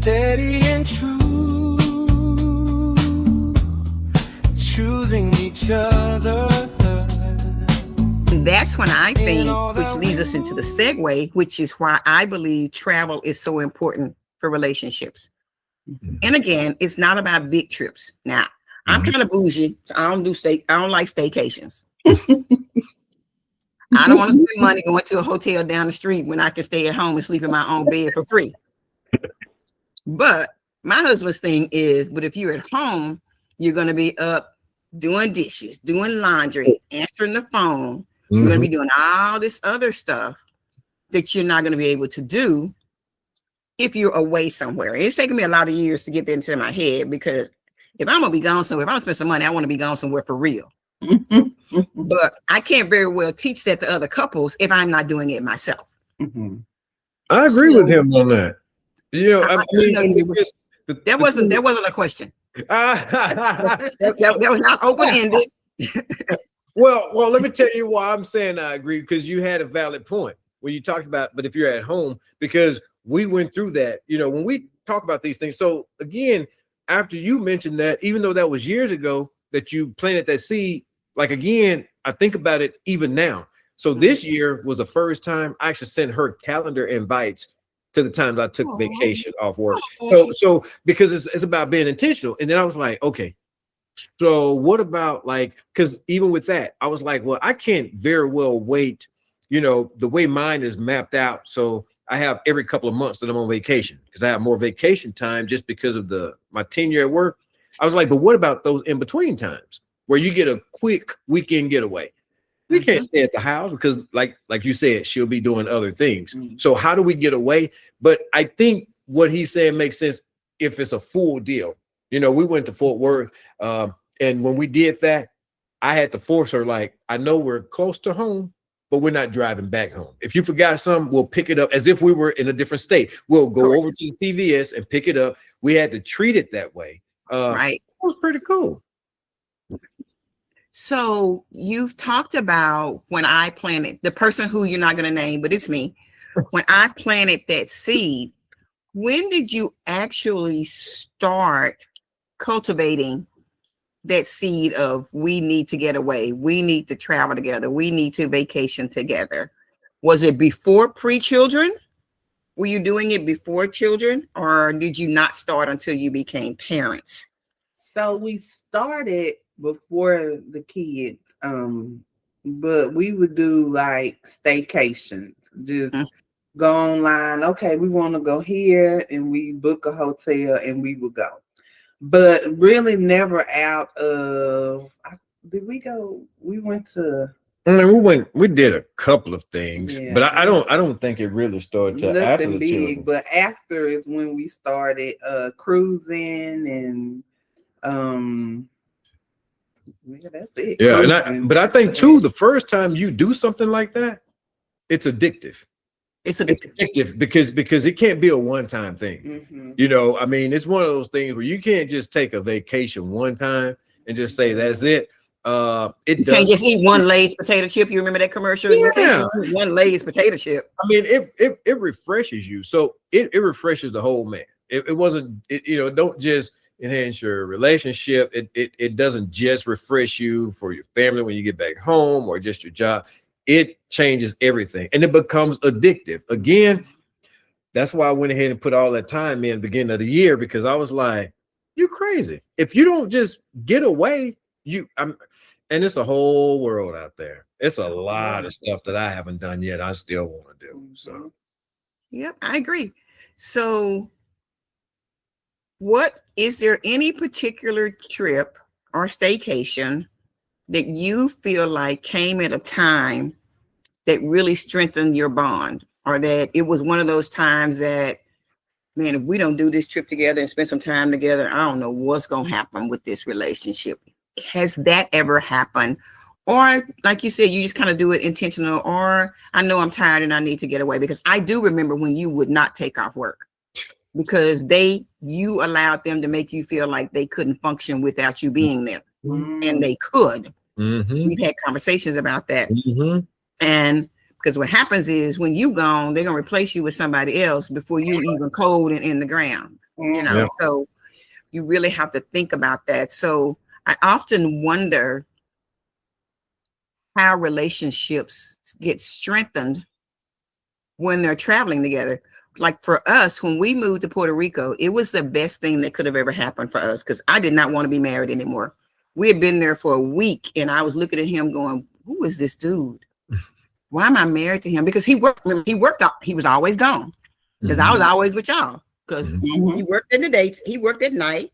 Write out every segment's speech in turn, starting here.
steady and true, choosing each other. And that's when I think, which leads us into the segue, which is why I believe travel is so important for relationships. And again, it's not about big trips. Now, I'm kind of bougie, so I don't like staycations. I don't want to spend money going to a hotel down the street when I can stay at home and sleep in my own bed for free. But my husband's thing is, but if you're at home, you're going to be up doing dishes, doing laundry, answering the phone. You're going to be doing all this other stuff that you're not going to be able to do if you're away somewhere. It's taken me a lot of years to get that into my head, because if I'm going to be gone somewhere, if I'm going to spend some money, I want to be gone somewhere for real. But I can't very well teach that to other couples if I'm not doing it myself. I agree with him on that. You know, that wasn't a question. that was not open-ended. Well, let me tell you why I'm saying I agree, because you had a valid point when you talked about, but if you're at home, because we went through that, you know, when we talk about these things. So again, after you mentioned that, even though that was years ago that you planted that seed, like, again, I think about it even now. So this year was the first time I actually sent her calendar invites to the times I took vacation off work. So because it's about being intentional. And then I was like, okay, so what about, like, because even with that, I was like, well, I can't very well wait, you know, the way mine is mapped out. So I have every couple of months that I'm on vacation, because I have more vacation time just because of my tenure at work. I was like, but what about those in between times where you get a quick weekend getaway? We can't stay at the house because, like you said, she'll be doing other things. So how do we get away? But I think what he's saying makes sense if it's a full deal. You know, we went to Fort Worth, and when we did that, I had to force her, like, I know we're close to home, but we're not driving back home. If you forgot something, we'll pick it up as if we were in a different state. We'll go over to the CVS and pick it up. We had to treat it that way. Right. It was pretty cool. So you've talked about when I planted, the person who you're not going to name, but it's me. When I planted that seed, when did you actually start cultivating that seed of, we need to get away, we need to travel together, we need to vacation together? Was it before pre-children? Were you doing it before children, or did you not start until you became parents? So we started before the kids, but we would do like staycations, just go online. Okay, we want to go here, and we book a hotel and we would go. But really never out of, did we go? We went to. I mean, we did a couple of things, but I don't think it really started till after the big. children. But after is when we started cruising and yeah, that's it. Yeah, but I think too, the first time you do something like that, it's addictive. It's addictive because it can't be a one-time thing. You know, I mean, it's one of those things where you can't just take a vacation one time and just say that's it. You can't just eat one Lay's potato chip. You remember that commercial? Yeah. You can't just eat one Lay's potato chip. I mean, it refreshes you. So it refreshes the whole man. It wasn't, you know, don't just enhance your relationship. It doesn't just refresh you for your family when you get back home or just your job. It changes everything, and it becomes addictive. Again, that's why I went ahead and put all that time in at the beginning of the year, because I was like, you're crazy. If you don't just get away, and it's a whole world out there. It's a lot of stuff that I haven't done yet. I still want to do. So, yep, I agree. So, is there any particular trip or staycation that you feel like came at a time that really strengthened your bond, or that it was one of those times that, man, if we don't do this trip together and spend some time together, I don't know what's going to happen with this relationship? Has that ever happened? Or like you said, you just kind of do it intentional, or I know I'm tired and I need to get away? Because I do remember when you would not take off work because you allowed them to make you feel like they couldn't function without you being there. And they could. We've had conversations about that. And because what happens is when you gone, they're going to replace you with somebody else before you even cold and in the ground. you know. Yeah. So you really have to think about that. So I often wonder how relationships get strengthened when they're traveling together. Like for us, when we moved to Puerto Rico, it was the best thing that could have ever happened for us because I did not want to be married anymore. We had been there for a week and I was looking at him going, who is this dude? Why am I married to him? Because he worked, he was always gone because I was always with y'all because he worked in the days, he worked at night.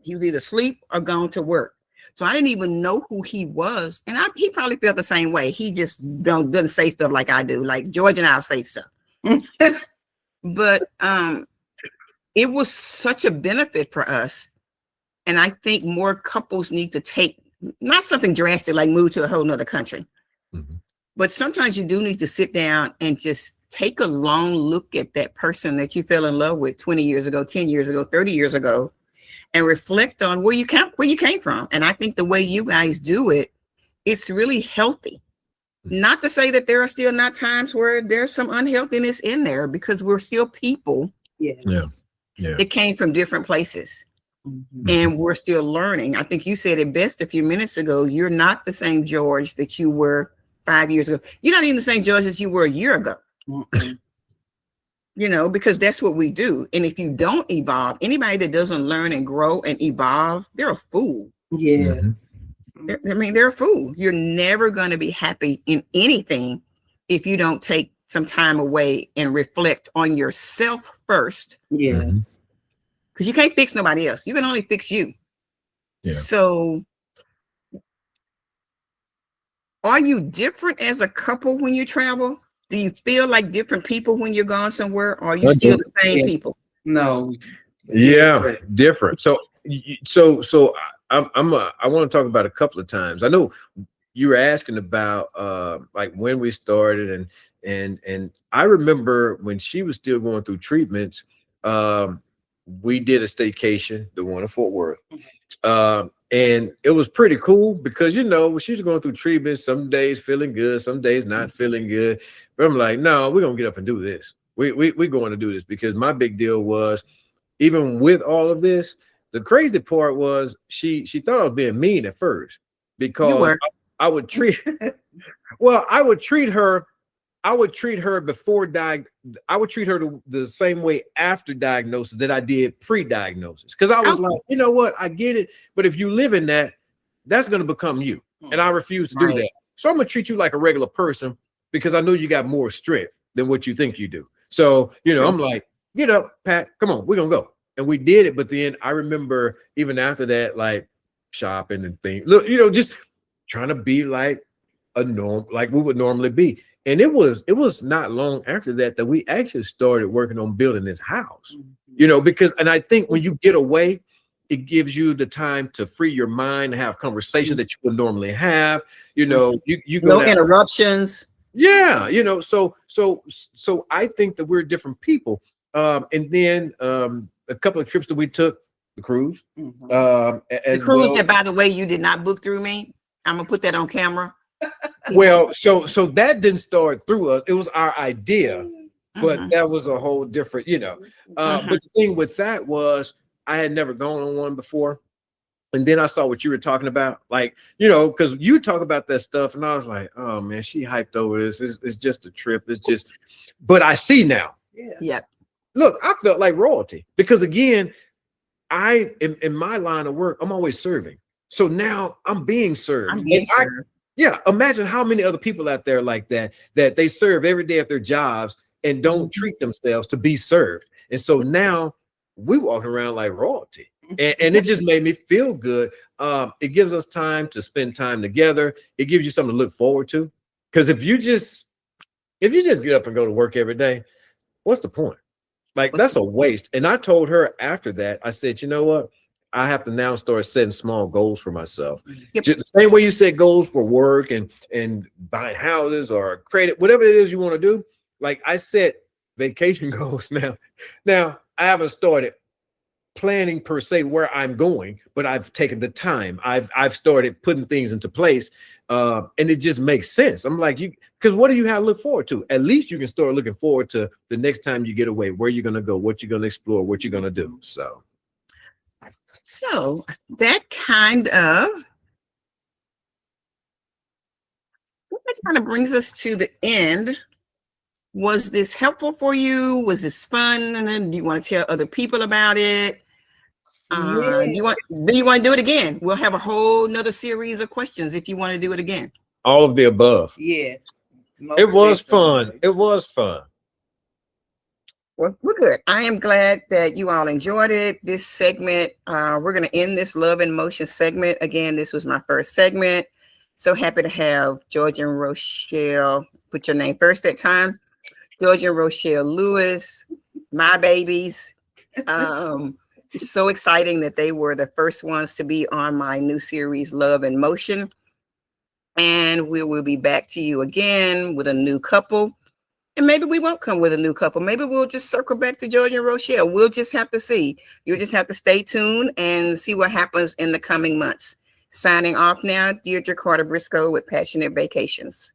He was either asleep or gone to work. So I didn't even know who he was. And he probably felt the same way. He just doesn't say stuff like I do. Like George and I'll say stuff. But it was such a benefit for us. And I think more couples need to take, not something drastic like move to a whole nother country. But sometimes you do need to sit down and just take a long look at that person that you fell in love with 20 years ago, 10 years ago, 30 years ago, and reflect on where you came from. And I think the way you guys do it, it's really healthy. Not to say that there are still not times where there's some unhealthiness in there because we're still people that came from different places. And we're still learning. I think you said it best a few minutes ago. You're not the same George that you were 5 years ago. You're not even the same George as you were a year ago. You know, because that's what we do. And if you don't evolve, anybody that doesn't learn and grow and evolve, they're a fool. Yes. They're a fool. You're never going to be happy in anything if you don't take some time away and reflect on yourself first. Yes. Because you can't fix nobody else. You can only fix you. Yeah. So are you different as a couple when you travel? Do you feel like different people when you're gone somewhere? Or are you still the same people? No. Yeah, different. So I want to talk about a couple of times. I know you were asking about like when we started and I remember when she was still going through treatments, we did a staycation, the one in Fort Worth. And it was pretty cool because, you know, she was going through treatments, some days feeling good, some days not feeling good. But I'm like, no, we're going to get up and do this. We're going to do this because my big deal was, even with all of this, the crazy part was she thought I was being mean at first because I would treat, well, I would treat her before I would treat her the same way after diagnosis that I did pre-diagnosis. Because I was like, you know what, I get it, but if you live in that, that's going to become you. And I refuse to do that. So I'm going to treat you like a regular person because I know you got more strength than what you think you do. So, you know, I'm like, get up, Pat, come on, we're going to go. And we did it. But then I remember even after that, like shopping and things, look, you know, just trying to be like like we would normally be. And it was not long after that we actually started working on building this house, you know, because, and I think when you get away, it gives you the time to free your mind, to have conversations that you would normally have, you know, you no interruptions. Yeah. You know, so I think that we're different people. And then a couple of trips that we took, the cruise, the cruise that, by the way, you did not book through me. I'm gonna put that on camera. Well, so that didn't start through us. It was our idea, but that was a whole different, you know. But the thing with that was I had never gone on one before. And then I saw what you were talking about, like, you know, because you talk about that stuff, and I was like, oh man, she hyped over this. It's just a trip. It's just, but I see now. Yeah. Look, I felt like royalty because again, in my line of work, I'm always serving. So now I'm being served. Yeah, imagine how many other people out there like that they serve every day at their jobs and don't treat themselves to be served. And so now we walk around like royalty. And it just made me feel good. It gives us time to spend time together. It gives you something to look forward to. Because if you just get up and go to work every day, what's the point? Like, that's a waste. And I told her after that, I said, you know what? I have to now start setting small goals for myself. Just the same way you set goals for work and buying houses or credit, whatever it is you want to do. Like I set vacation goals now. Now I haven't started planning per se where I'm going, but I've taken the time. I've started putting things into place, and it just makes sense. I'm like, because what do you have to look forward to? At least you can start looking forward to the next time you get away, where you're gonna go, what you're gonna explore, what you're gonna do. So that kind of brings us to the end. Was this helpful for you? Was this fun? And then do you want to tell other people about it? Do you want to do it again? We'll have a whole nother series of questions if you want to do it again. all of the above. Yes. It was fun. It was fun. Well, we're good. I am glad that you all enjoyed it. This segment, we're going to end this Love in Motion segment. Again, this was my first segment. So happy to have George and Rochel. Put your name first that time. George and Rochel Lewis, my babies. It's so exciting that they were the first ones to be on my new series, Love in Motion. And we will be back to you again with a new couple. And maybe we won't come with a new couple. Maybe we'll just circle back to George and Rochel. We'll just have to see. You'll just have to stay tuned and see what happens in the coming months. Signing off now, Deidre Carter Briscoe with Passionate Vacations.